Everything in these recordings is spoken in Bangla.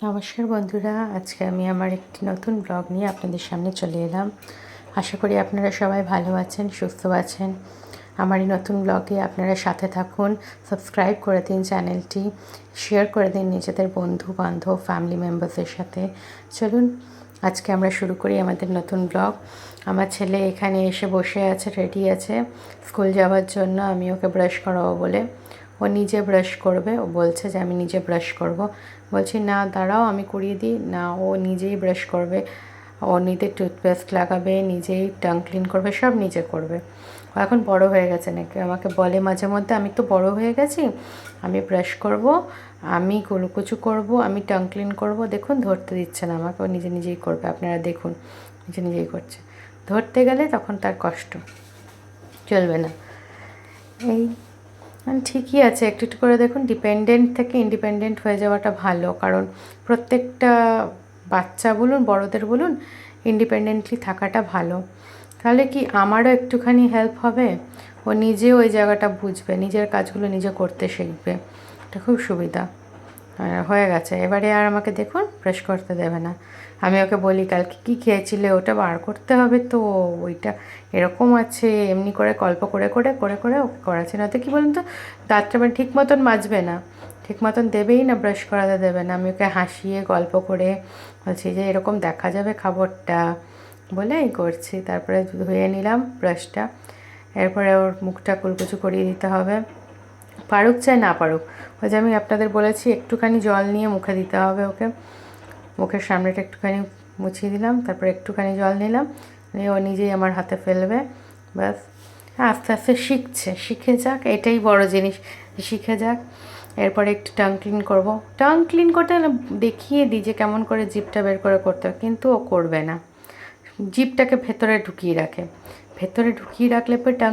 নমস্কার বন্ধুরা, আজকে আমি আমার একটি নতুন ব্লগ নিয়ে আপনাদের সামনে চলে এলাম। আশা করি আপনারা সবাই ভালো আছেন, সুস্থ আছেন। আমার এই নতুন ব্লগে আপনারা সাথে থাকুন, সাবস্ক্রাইব করে দিন চ্যানেলটি, শেয়ার করে দিন নিজেদের বন্ধু বান্ধব ফ্যামিলি মেম্বার্সের সাথে। চলুন আজকে আমরা শুরু করি আমাদের নতুন ব্লগ। আমার ছেলে এখানে এসে বসে আছে, রেডি আছে স্কুল যাওয়ার জন্য। আমি ওকে ব্রাশ করাবো বলে, ও নিজে ব্রাশ করবে। ও বলছে যে আমি নিজে ব্রাশ করব। বলছি না দাঁড়াও, আমি করিয়ে দিই। না, ও নিজেই ব্রাশ করবে, ও নিজে টুথপেস্ট লাগাবে, নিজেই টাং ক্লিন করবে, সব নিজে করবে। ও এখন বড় হয়ে গেছে নাকি, আমাকে বলে মাঝে মধ্যে আমি তো বড় হয়ে গেছি, আমি ব্রাশ করব, আমি কুলুকুচু করব, আমি টাং ক্লিন করব। দেখুন ধরতে দিচ্ছে না আমাকে, ও নিজে নিজেই করবে। আপনারা দেখুন নিজে নিজেই করছে। ধরতে গেলে তখন তার কষ্ট, চলবে না। এই ঠিকই আছে, একটু একটু করে দেখুন। ডিপেন্ডেন্ট থেকে ইন্ডিপেন্ডেন্ট হয়ে যাওয়াটা ভালো, কারণ প্রত্যেকটা বাচ্চা বলুন বড়দের বলুন ইন্ডিপেন্ডেন্টলি থাকাটা ভালো। তাহলে কি আমারও একটুখানি হেল্প হবে, ও নিজে ওই জায়গাটা বুঝবে, নিজের কাজগুলো নিজে করতে শিখবে। এটা খুব সুবিধা। হয়ে গেছে, এবারে আর আমাকে দেখুন ব্রাশ করতে দেবে না। আমি ওকে বলি কালকে কী খেয়েছিলে, ওটা বার করতে হবে তো, ওইটা এরকম আছে, এমনি করে গল্প করে করে করে করে ওকে করাচ্ছে। না তো কী বলুন তো, দাঁতটা মানে ঠিক মতন মাজবে না, ঠিক মতন দেবেই না, ব্রাশ করাতে দেবে না। আমি ওকে হাসিয়ে গল্প করে বলছি যে এরকম দেখা যাবে খাবারটা বলে এই করছি। তারপরে ধুয়ে নিলাম ব্রাশটা, এরপরে ওর মুখটা কুলকুচু করিয়ে দিতে হবে, পারুক চাই না পারুক। ওই যে আমি আপনাদের বলেছি একটুখানি জল নিয়ে মুখে দিতে হবে ওকে। মুখের সামনেটা একটুখানি মুছিয়ে দিলাম, তারপরে একটুখানি জল নিলাম, নিয়ে ও নিজেই আমার হাতে ফেলবে। ব্যাস, আস্তে আস্তে শিখছে, শিখে যাক, এটাই বড় জিনিস, শিখে যাক। এরপরে একটু টাং ক্লিন করবো। টাং ক্লিন করতে দেখিয়ে দিই যে কেমন করে জিভটা বের করে করতে হবে, কিন্তু ও করবে না। জিভটাকে ভেতরে ঢুকিয়ে রাখে, ভেতরে ঢুকিয়ে রাখলে পরে টাং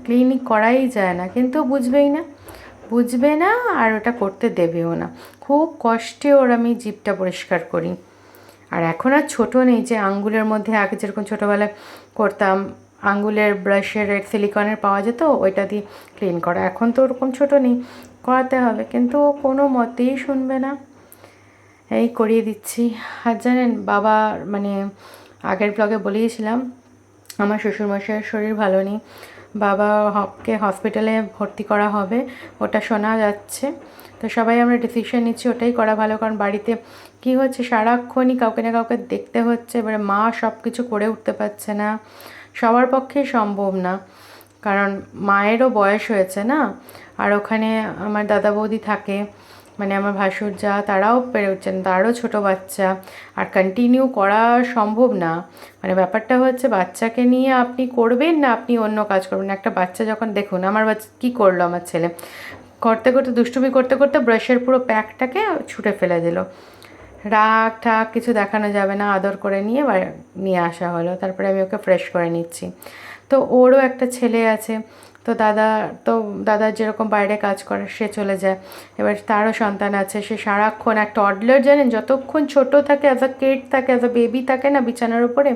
ক্লিনই করাই যায় না, কিন্তু বুঝবেই না, বুঝবে না, আর ওটা করতে দেবেও না। খুব কষ্টে ওর আমি জিভটা পরিষ্কার করি। আর এখন আর ছোটো নেই যে আঙ্গুলের মধ্যে আগে যেরকম ছোটোবেলায় করতাম, আঙ্গুলের ব্রাশের সিলিকনের পাওয়া যেত, ওইটা দিয়ে ক্লিন করা। এখন তো ওরকম ছোটো নেই, করাতে হবে, কিন্তু ও কোনো মতেই শুনবে না। এই করিয়ে দিচ্ছি। আর জানেন বাবা, মানে আগের ব্লগে বলেইছিলাম আমার শ্বশুরমশাইয়ের শরীর ভালো নেই, বাবাকে হসপিটালে ভর্তি করা হবে, ওটা শোনা যাচ্ছে। তো সবাই আমরা ডিসিশন নিচ্ছি ওটাই করা ভালো, কারণ বাড়িতে কী হচ্ছে সারাক্ষণই কাউকে না কাউকে দেখতে হচ্ছে। এবারে মা সব কিছু করে উঠতে পারছে না, সবার পক্ষেই সম্ভব না, কারণ মায়েরও বয়স হয়েছে না। আর ওখানে আমার দাদা বৌদি থাকে, মানে আমার ভাসুর যা, তারাও পেরে উঠছেন, তারও ছোটো বাচ্চা, আর কন্টিনিউ করা সম্ভব না। মানে ব্যাপারটা হচ্ছে বাচ্চাকে নিয়ে আপনি করবেন না আপনি অন্য কাজ করবেন। একটা বাচ্চা যখন, দেখুন আমার বাচ্চা কী করলো, আমার ছেলে করতে করতে দুষ্টুমি করতে করতে ব্রাশের পুরো প্যাকটাকে ছুঁড়ে ফেলে দিল। রাগ ঠাক কিছু দেখানো যাবে না, আদর করে নিয়ে নিয়ে আসা হলো। তারপরে আমি ওকে ফ্রেশ করে নিচ্ছি। তো ওরও একটা ছেলে আছে, তো দাদার যেরকম বাইরে কাজ করে সে চলে যায়, এবার তারও সন্তান আছে। সে সারাক্ষণ একটা টডলার, জানেন, যতক্ষণ ছোট থাকে, অ্যাজ আ কিড থাকে, অ্যাজ আ বেবি থাকে না বিছানার উপরে,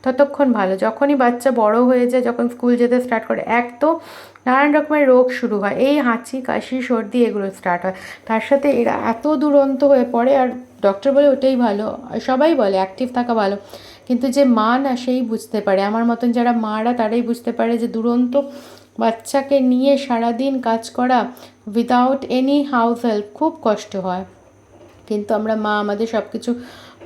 ততক্ষণ ভালো। যখনই বাচ্চা বড় হয়ে যায়, যখন স্কুল যেতে স্টার্ট করে, এক তো নানান রকমের রোগ শুরু হয়, এই হাঁচি কাশি সর্দি এগুলো স্টার্ট হয়, তার সাথে এরা এত দুরন্ত হয়ে পড়ে। আর ডক্টর বলে ওটাই ভালো, সবাই বলে অ্যাক্টিভ থাকা ভালো, কিন্তু যে মা না সেই বুঝতে পারে, আমার মতন যারা মারা তারাই বুঝতে পারে যে দুরন্ত বাচ্চাকে নিয়ে সারাদিন কাজ করা উইদাউট এনি হাউস হেল্প খুব কষ্ট হয়। কিন্তু আমরা মা আমাদের সব কিছু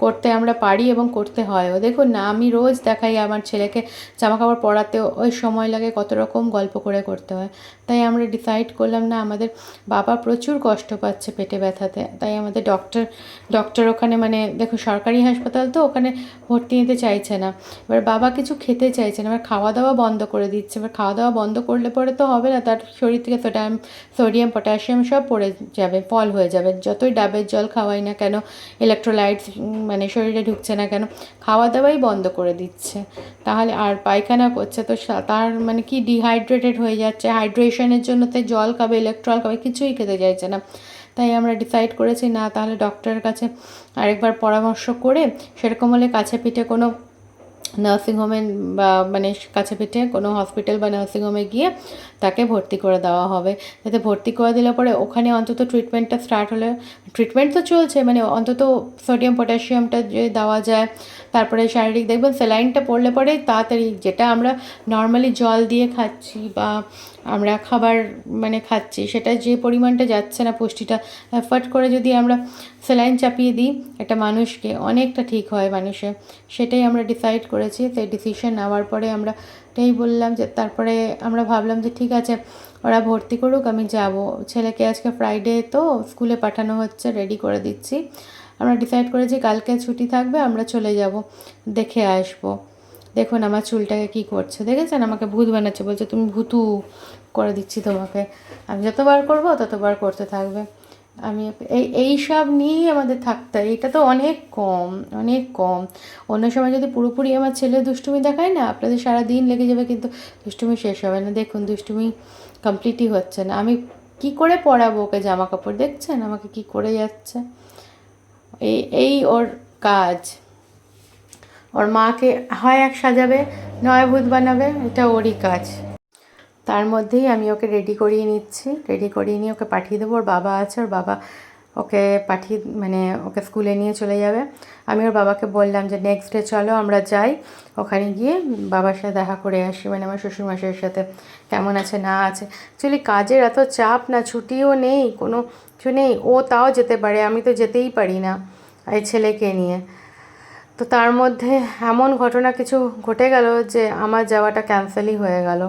করতে আমরা পারি এবং করতে হয়ও। দেখুন না, আমি রোজ দেখাই আমার ছেলেকে জামাকাপড় পরাতেও ওই সময় লাগে, কত রকম গল্প করে করতে হয়। তাই আমরা ডিসাইড করলাম না, আমাদের বাবা প্রচুর কষ্ট পাচ্ছে পেটে ব্যথাতে, তাই আমাদের ডক্টর ওখানে, মানে দেখো সরকারি হাসপাতাল তো, ওখানে ভর্তি নিতে চাইছে না। এবার বাবা কিছু খেতে চাইছে না, এবার খাওয়া দাওয়া বন্ধ করে দিচ্ছে। এবার খাওয়া দাওয়া বন্ধ করলে পরে তো হবে না, তার শরীর থেকে সোডিয়াম পটাশিয়াম সব পড়ে যাবে, ফল হয়ে যাবে। যতই ডাবের জল খাওয়াই না কেন, ইলেকট্রোলাইটস মানে শরীরে ঢুকছে না কেন, খাওয়া দাওয়াই বন্ধ করে দিচ্ছে। তাহলে আর পায়খানা করছে, তো তার মানে কি ডিহাইড্রেটেড হয়ে যাচ্ছে, হাইড্রেশনের জন্য তাই জল খাবে, ইলেকট্রল খাবে, কিছুই খেতে চাইছে না। তাই আমরা ডিসাইড করেছি না, তাহলে ডক্টরের কাছে আরেকবার পরামর্শ করে, সেরকম হলে কাছে পিঠে কোনো নার্সিংহোমে বা মানে কাছে পিঠে কোনো হসপিটাল বা নার্সিংহোমে গিয়ে তাকে ভর্তি করে দেওয়া হবে। যাতে ভর্তি করে দিলে পরে ওখানে অন্তত ট্রিটমেন্টটা স্টার্ট হলে, ট্রিটমেন্ট তো চলছে, মানে অন্তত সোডিয়াম পটাশিয়ামটা যে দেওয়া যায়, তারপরে শারীরিক দেখবেন স্যালাইনটা পড়লে পরে তাড়াতাড়ি, যেটা আমরা নর্মালি জল দিয়ে খাচ্ছি বা আমরা খাবার মানে খাচ্ছি সেটা যে পরিমাণটা যাচ্ছে না পুষ্টিটা, এফার্ট করে যদি আমরা স্যালাইন চাপিয়ে দিই একটা মানুষকে, অনেকটা ঠিক হয় মানুষের। সেটাই আমরা ডিসাইড করেছি। সেই ডিসিশন নেওয়ার পরে আমরা এটাই বললাম যে তারপরে আমরা ভাবলাম যে ঠিক আছে ওরা ভর্তি করুক, আমি যাব। ছেলেকে আজকে ফ্রাইডে তো স্কুলে পাঠানো হচ্ছে, রেডি করে দিচ্ছি। আমরা ডিসাইড করেছি কালকে ছুটি থাকবে, আমরা চলে যাব, দেখে আসবো। দেখুন আমার চুলটাকে কি করছে, দেখেছেন? আমাকে ভূত বানাচ্ছে, বলছে তুমি ভূতু করে দিচ্ছি তোমাকে। আমি যতবার করব ততবার করতে থাকবে। আমি এই সব নিয়েই আমাদের থাকতে হয়। এটা তো অনেক কম, অনেক কম। অন্য সময় যদি পুরোপুরি আমার ছেলে দুষ্টুমি দেখায় না, আপনাদের সারা দিন লেগে যাবে, কিন্তু দুষ্টুমি শেষ হবে না। দেখুন দুষ্টুমি কমপ্লিটই হচ্ছে না। আমি কি করে পরাবো ওকে জামা কাপড়, দেখছেন আমাকে কি করে যাচ্ছে। এই ওর কাজ। ওর মাকে হয় এক সাজাবে, নয় ভূত বানাবে, এটা ওরই কাজ। তার মধ্যেই আমি ওকে রেডি করিয়ে নিচ্ছি, রেডি করিয়ে নিয়ে ওকে পাঠিয়ে দেবো। ওর বাবা আছে, ওর বাবা ওকে পাঠিয়ে মানে ওকে স্কুলে নিয়ে চলে যাবে। আমি ওর বাবাকে বললাম যে নেক্সট ডে চলো আমরা যাই, ওখানে গিয়ে বাবার সাথে দেখা করে আসি, মানে আমার শ্বশুরমশাইয়ের সাথে কেমন আছে না আছে। অ্যাকচুয়ালি কাজের এত চাপ না, ছুটিও নেই, কোনো কিছু নেই। ও তাও যেতে পারে, আমি তো যেতেই পারি না এই ছেলেকে নিয়ে। তো তার মধ্যে এমন ঘটনা কিছু ঘটে গেল যে আমার যাওয়াটা ক্যান্সেলই হয়ে গেল।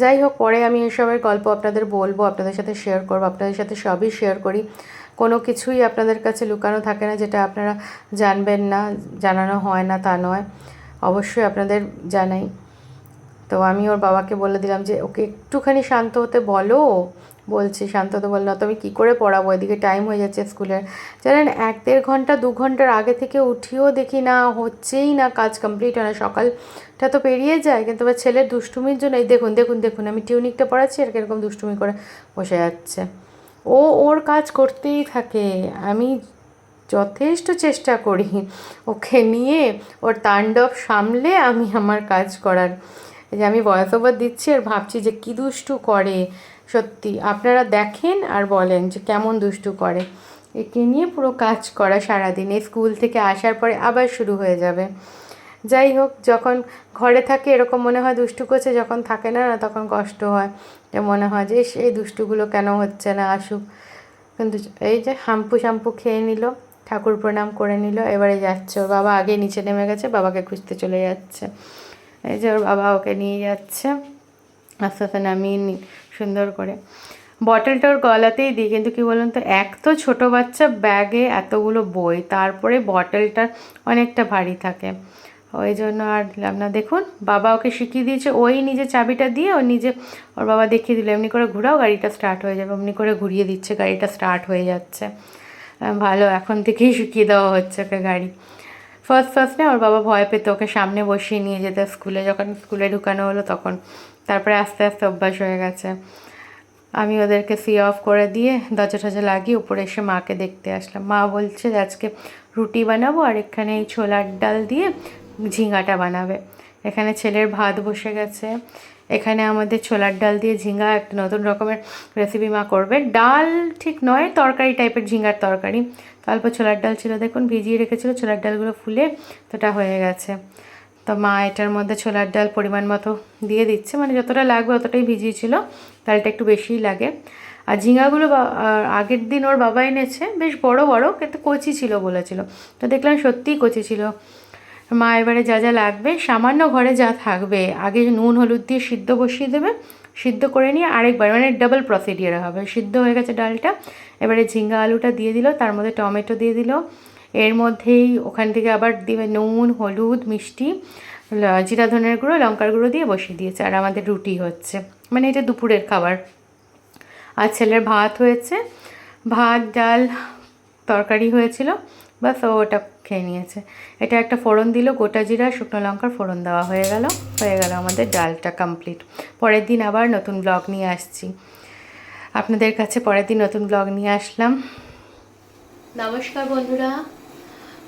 যাই হোক, পরে আমি এসবের গল্প আপনাদের বলবো, আপনাদের সাথে শেয়ার করবো। আপনাদের সাথে সবই শেয়ার করি, কোনো কিছুই আপনাদের কাছে লুকানো থাকে না যেটা আপনারা জানবেন না, জানানো হয় না তা নয়, অবশ্যই আপনাদের জানাই। তো আমি ওর বাবাকে বলে দিলাম যে ওকে একটুখানি শান্ত হতে বলো, বলছি শান্ত হতে বললো। তো আমি কী করে পড়াবো, এদিকে টাইম হয়ে যাচ্ছে স্কুলের। জানেন 1-1.5 ঘন্টা 2 ঘন্টার আগে থেকে উঠিও দেখি না, হচ্ছেই না, কাজ কমপ্লিট হয় না। সকালটা তো পেরিয়ে যায়, কিন্তু আবার ছেলের দুষ্টুমির জন্য এই দেখুন দেখুন দেখুন, আমি টিউনিকটা পড়াচ্ছি আর কীরকম দুষ্টুমি করে বসে যাচ্ছে। ও ওর কাজ করতেই থাকে। আমি যথেষ্ট চেষ্টা করি ওকে নিয়ে ওর তাণ্ডব সামলে আমি আমার কাজ করার। এই যে আমি ভয়েস ওভার দিচ্ছি আর ভাবছি যে কী দুষ্টু করে, সত্যি আপনারা দেখেন আর বলেন যে কেমন দুষ্টু করে। একে নিয়ে পুরো কাজ করা সারাদিন, এই স্কুল থেকে আসার পরে আবার শুরু হয়ে যাবে। যাই হোক, যখন ঘরে থাকে এরকম মনে হয় দুষ্টু করছে, যখন থাকে না না তখন কষ্ট হয়, যে মনে হয় যে এই দুষ্টুগুলো কেন হচ্ছে না, আসুক। কিন্তু এই যে শ্যাম্পু খেয়ে নিল, ঠাকুর প্রণাম করে নিল, এবারে যাচ্ছে। ওর বাবা আগে নিচে নেমে গেছে, বাবাকে খুঁজতে চলে যাচ্ছে। এই যে ওর বাবা ওকে নিয়ে যাচ্ছে, আস্তে আস্তে নামিয়ে সুন্দর করে। বটলটা ওর গলাতেই দিই, কিন্তু কী বলুন তো, এক তো ছোটো বাচ্চা ব্যাগে এতগুলো বই, তারপরে বটলটা অনেকটা ভারী থাকে, ওই জন্য আর দিলাম না। দেখুন বাবা ওকে শিখিয়ে দিয়েছে, ওই নিজে চাবিটা দিয়ে ও নিজে, ওর বাবা দেখিয়ে দিল এমনি করে ঘোরাও, গাড়িটা স্টার্ট হয়ে যাবে। এমনি করে ঘুরিয়ে দিচ্ছে, গাড়িটা স্টার্ট হয়ে যাচ্ছে। ভালো, এখন থেকেই শিখিয়ে দেওয়া হচ্ছে ওকে গাড়ি। ফার্স্টে ওর বাবা ভয় পেত, ওকে সামনে বসিয়ে নিয়ে যেতে স্কুলে, যখন স্কুলে ঢুকানো হলো তখন। তারপরে আস্তে আস্তে অভ্যাস হয়ে গেছে। আমি ওদেরকে সি অফ করে দিয়ে দরজা টজা লাগিয়ে উপরে এসে মাকে দেখতে আসলাম। মা বলছে আজকে রুটি বানাবো আর এখানে এই ছোলার ডাল দিয়ে ঝিঙাটা বানাবে। এখানে ছেলের ভাত বসে গেছে, এখানে আমাদের ছোলার ডাল দিয়ে ঝিঙা একটা নতুন রকমের রেসিপি মা করবে। ডাল ঠিক নয়, তরকারি টাইপের, ঝিঙার তরকারি। অল্প ছোলার ডাল ছিল, দেখুন ভিজিয়ে রেখেছিল, ছোলার ডালগুলো ফুলে তোটা হয়ে গেছে। তো মা এটার মধ্যে ছোলার ডাল পরিমাণ মতো দিয়ে দিচ্ছে, মানে যতটা লাগবে অতটাই ভিজিয়েছিল, ডালটা একটু বেশিই লাগে। আর ঝিঙাগুলো আগের দিন ওর বাবা এনেছে, বেশ বড় বড়, কিন্তু কচি ছিল বলেছিল, তো দেখলাম সত্যিই কচি ছিল। মা এবারে যা যা লাগবে, সামান্য ঘরে যা থাকবে, আগে নুন হলুদ দিয়ে সিদ্ধ বসিয়ে দেবে, সিদ্ধ করে নিয়ে আরেকবার, মানে ডাবল প্রসিডিওর হবে। সিদ্ধ হয়ে গেছে ডালটা, এবারে ঝিঙ্গা আলুটা দিয়ে দিল, তার মধ্যে টমেটো দিয়ে দিল, এর মধ্যেই ওখান থেকে আবার দিবে নুন হলুদ মিষ্টি, জিরা ধনের গুঁড়ো লঙ্কার গুঁড়ো দিয়ে বসিয়ে দিয়েছে। আর আমাদের রুটি হচ্ছে, মানে এটা দুপুরের খাবার। আর ছেলের ভাত হয়েছে, ভাত ডাল তরকারি হয়েছিল, বাস ও ওটা খেয়ে নিয়েছে। এটা একটা ফোড়ন দিল, গোটা জিরা শুকনো লঙ্কার ফোড়ন দেওয়া হয়ে গেল আমাদের ডালটা কমপ্লিট। পরের দিন আবার নতুন ব্লগ নিয়ে আসছি আপনাদের কাছে, পরের দিন নতুন ব্লগ নিয়ে আসলাম। নমস্কার বন্ধুরা,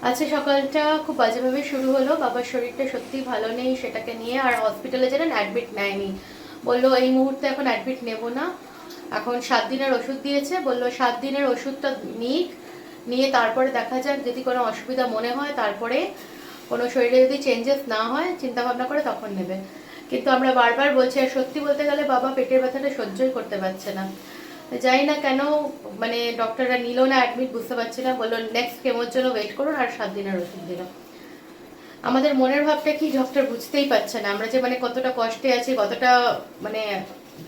আজকে সকালটা খুব বাজেভাবে শুরু হলো। বাবার শরীরটা সত্যি ভালো নেই, সেটাকে নিয়ে আর হসপিটালে যেন অ্যাডমিট নেয়নি, বললো এই মুহূর্তে এখন অ্যাডমিট নেব না। এখন 7 দিনের ওষুধ দিয়েছে, বললো 7 দিনের ওষুধটা নিয়ে তারপরে দেখা যাক, যদি কোনো অসুবিধা মনে হয় তারপরে, কোনো শরীরে যদি চেঞ্জেস না হয় চিন্তা ভাবনা করে তখন নেবে। কিন্তু আমরা বারবার বলছি, আর সত্যি বলতে গেলে বাবা পেটের ব্যথাটা সহ্যই করতে পারছে না। জানি না কেন মানে ডক্টররা নিল না অ্যাডমিট, বুঝতে পারছি না। বললো নেক্সট কেমোর জন্য ওয়েট করুন, আর 7 দিনের ওষুধ দিল। আমাদের মনের ভাবটা কি ডক্টর বুঝতেই পারছে না, আমরা যে মানে কতটা কষ্টে আছি, কতটা মানে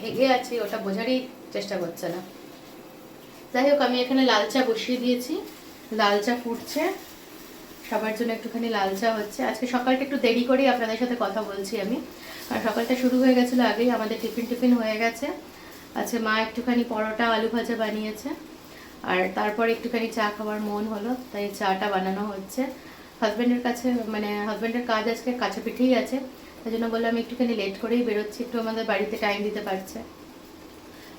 ভেঙে আছি, ওটা বোঝারই চেষ্টা করছে না। যাই হোক, আমি এখানে লাল চা বসিয়ে দিয়েছি, লাল চা ফুটছে, সবার জন্য একটুখানি লাল চা হচ্ছে। আজকে সকালটা একটু দেরি করেই আপনাদের সাথে কথা বলছি আমি, আর সকালটা শুরু হয়ে গেছিলো আগেই, আমাদের টিফিন হয়ে গেছে। আচ্ছা, মা একটুখানি পরোটা আলু ভাজা বানিয়েছে, আর তারপরে একটুখানি চা খাওয়ার মন হলো, তাই চাটা বানানো হচ্ছে। হাজব্যান্ডের কাছে মানে হাজব্যান্ডের কাজ আজকে কাছে পিঠেই আছে, তাই জন্য বললাম আমি একটুখানি লেট করেই বেরোচ্ছি, একটু আমাদের বাড়িতে টাইম দিতে পারছে।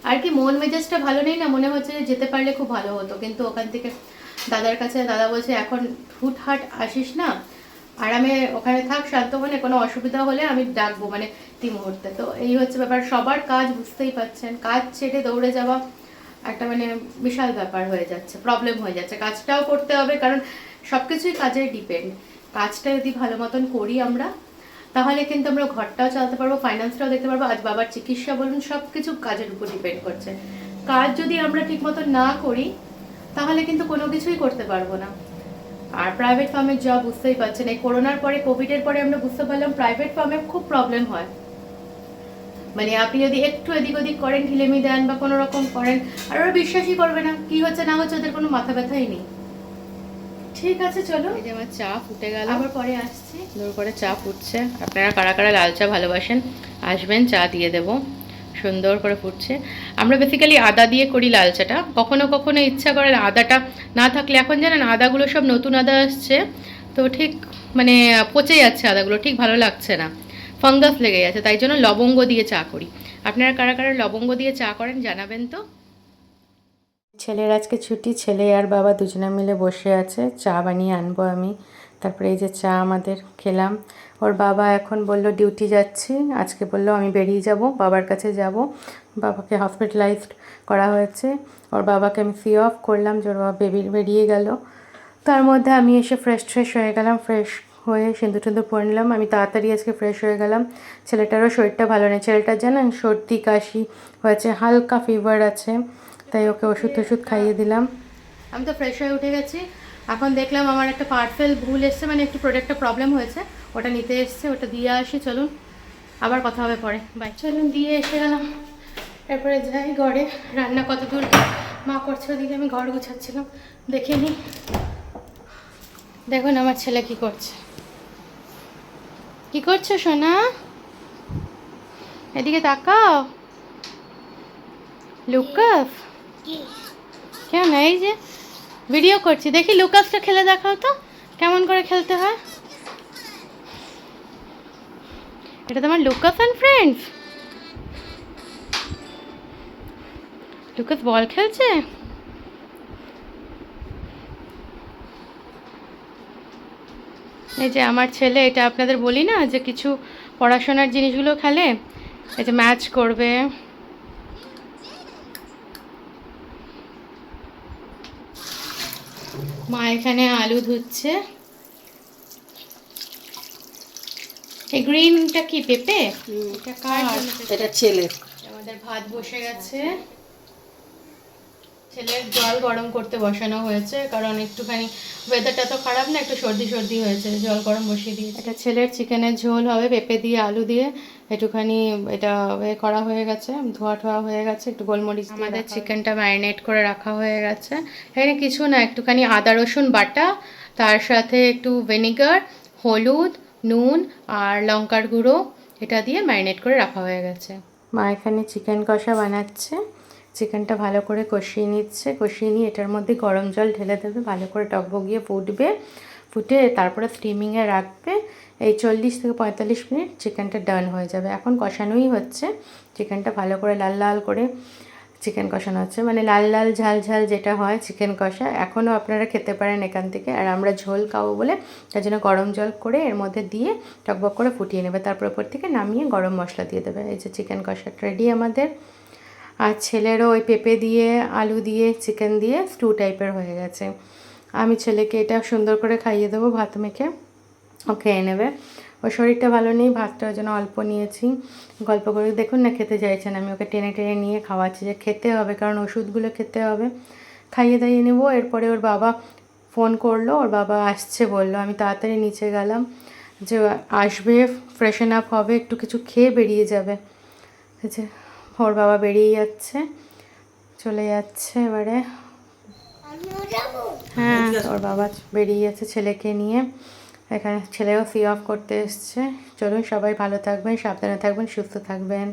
আর কি মন মেজাজটা ভালো নেই না, মনে হচ্ছে যেতে পারলে খুব ভালো হতো, কিন্তু ওখান থেকে দাদার কাছে দাদা বলছে এখন হুটহাট আসিস না, আরামে ওখানে থাক শান্ত মনে, কোনো অসুবিধা হলে আমি ডাকবো মানে মুহূর্তে। তো এই হচ্ছে ব্যাপার, সবার কাজ বুঝতেই পাচ্ছেন, কাজ ছেড়ে দৌড়ে যাওয়া একটা মানে বিশাল ব্যাপার হয়ে যাচ্ছে, প্রবলেম হয়ে যাচ্ছে। কাজটাও করতে হবে, কারণ সব কিছুই কাজের ডিপেন্ড। কাজটা যদি ভালো মতন করি আমরা, তাহলে কিন্তু আমরা ঘরটাও চালাতে পারবো, ফাইন্যান্সটাও দেখতে পারবো। আজ বাবার চিকিৎসা বলুন, সব কিছু কাজের উপর ডিপেন্ড করছে। কাজ যদি আমরা ঠিক মতো না করি, তাহলে কিন্তু কোনো কিছুই করতে পারবো না। আর প্রাইভেট ফার্মের জব বুঝতেই পারছেন, এই করোনার পরে কোভিডের পরে আমরা বুঝতে পারলাম প্রাইভেট ফার্মে খুব প্রবলেম হয়। মানে আপনি যদি একটু এদিক ওদিক করেন, ঢিলেমি দেন বা কোনো রকম করেন, আর ওরা বিশ্বাসই করবে না, কি হচ্ছে না হচ্ছে ওদের কোনো মাথা ব্যথাই নেই। ঠিক আছে, চলো। এই যে আমার চা ফুটে গেল, আবার পরে আসছি। দূর করে চা ফুটছে, আপনারা কারা কারা লাল চা ভালোবাসেন আসবেন, চা দিয়ে দেবো। সুন্দর করে ফুটছে। আমরা বেসিক্যালি আদা দিয়ে করি লাল চাটা, কখনো কখনো ইচ্ছা করে আদাটা না থাকলে, এখন জানেন আদাগুলো সব নতুন আদা আসছে, তো ঠিক মানে পচে যাচ্ছে আদাগুলো, ঠিক ভালো লাগছে না, ফাঙ্গাস লেগে যাচ্ছে, তাই জন্য লবঙ্গ দিয়ে চা করি। আপনারা কারা কারা লবঙ্গ দিয়ে চা করেন জানাবেন তো। ছেলের আজকে ছুটি, ছেলে আর বাবা দুজনে মিলে বসে আছে, চা বানিয়ে আনবো আমি। তারপরে এই যে চা আমাদের খেলাম। ওর বাবা এখন বলল ডিউটি যাচ্ছি, আজকে বললো আমি বেরিয়ে যাব, বাবার কাছে যাব, বাবাকে হসপিটালাইজড করা হয়েছে। ওর বাবাকে আমি সি অফ করলাম, যে ওর বাবা বেরিয়ে গেল। তার মধ্যে আমি এসে ফ্রেশ হয়ে গেলাম, ফ্রেশ হয়ে সিঁদুর পরে নিলাম। আমি তাড়াতাড়ি আজকে ফ্রেশ হয়ে গেলাম। ছেলেটারও শরীরটা ভালো নেই, ছেলেটার জানেন সর্দি কাশি হয়েছে, হালকা ফিভার আছে, তাই ওকে ওষুধ খাইয়ে দিলাম। আমি তো ফ্রেশ হয়ে উঠে গেছি। এখন দেখলাম আমার একটা পার্সেল ভুল এসছে, মানে একটু প্রোডাক্টটা প্রবলেম হয়েছে, ওটা নিতে এসছে, ওটা দিয়ে আসি। চলুন, আবার কথা হবে পরে, বাই। চলুন, দিয়ে এসে গেলাম, এরপরে যাই ঘরে। রান্না কত দূর মা করছে, ওদিকে আমি ঘর গুছাচ্ছিলাম, দেখে নিই। দেখুন আমার ছেলে কি করছে। কি করছো সোনা? এদিকে তাকাও। লুকাস কেন? এই যে ভিডিও করছি, দেখি লুকাসটা খেলে দেখাও তো কেমন করে খেলতে হয়। এটা তোমার লুকাস অ্যান্ড ফ্রেন্ডস। লুকাস বল খেলছে। এই যে আমার ছেলে, এটা আপনাদের বলি না যে কিছু পড়াশোনার জিনিসগুলো খেলে, এই যে ম্যাচ করবে। মা এখানে আলু ধুচ্ছে। এই গ্রিনটা কি পেঁপে? এটা কার জন্য? এটা ছেলের। আমাদের ভাত বসে গেছে, ছেলের জল গরম করতে বসানো হয়েছে, কারণ একটুখানি ওয়েদারটা তো খারাপ না, একটু সর্দি হয়েছে, জল গরম বসিয়ে দিয়েছে। এটা ছেলের চিকেনের ঝোল হবে, পেঁপে দিয়ে আলু দিয়ে, একটুখানি এটা করা হয়ে গেছে, ধোয়া হয়ে গেছে, একটু গোলমরিচ। আমাদের চিকেনটা ম্যারিনেট করে রাখা হয়ে গেছে। এখানে কিছু না, একটুখানি আদা রসুন বাটা, তার সাথে একটু ভিনেগার, হলুদ, নুন আর লঙ্কার গুঁড়ো, এটা দিয়ে ম্যারিনেট করে রাখা হয়ে গেছে। মা এখানে চিকেন কষা বানাচ্ছে, চিকেনটা ভালো করে কষিয়ে নিচ্ছে, কষিয়ে নিয়ে এটার মধ্যে গরম জল ঢেলে দেবে, ভালো করে টকবগিয়ে ফুটবে, ফুটে তারপরে স্টিমিংয়ে রাখবে। এই 40 থেকে 45 মিনিট চিকেনটা ডান হয়ে যাবে। এখন কষানোই হচ্ছে, চিকেনটা ভালো করে লাল লাল করে চিকেন কষানো হচ্ছে, মানে লাল লাল ঝাল ঝাল যেটা হয় চিকেন কষা, এখনও আপনারা খেতে পারেন এখান থেকে। আর আমরা ঝোল খাবো বলে তার জন্য গরম জল করে এর মধ্যে দিয়ে টকবক করে ফুটিয়ে নেবে, তারপর ওপর থেকে নামিয়ে গরম মশলা দিয়ে দেবে। এই যে চিকেন কষাটা রেডি আমাদের। আর ছেলেরও ওই পেঁপে দিয়ে আলু দিয়ে চিকেন দিয়ে স্টু টাইপের হয়ে গেছে। আমি ছেলেকে এটা সুন্দর করে খাইয়ে দেবো ভাত মেখে, ও খেয়ে নেবে। ওর শরীরটা ভালো নেই, ভাতটা ওই জন্য অল্প নিয়েছি। গল্প করে দেখুন না খেতে চাইছেন, আমি ওকে টেনে টেনে নিয়ে খাওয়াচ্ছি যে খেতে হবে, কারণ ওষুধগুলো খেতে হবে। খাইয়ে দাইয়ে নেবো। এরপরে ওর বাবা ফোন করলো, ওর বাবা আসছে বললো। আমি তাড়াতাড়ি নিচে গেলাম যে আসবে, ফ্রেশন আপ হবে, একটু কিছু খেয়ে বেরিয়ে যাবে। যে ওর বাবা বেরিয়ে যাচ্ছে, চলে যাচ্ছে এবারে। হ্যাঁ, ওর বাবা বেরিয়ে যাচ্ছে ছেলেকে নিয়ে। এখানে ছেলেও সি অফ করতে এসছে। চলুন, সবাই ভালো থাকবেন, সাবধানে থাকবেন, সুস্থ থাকবেন।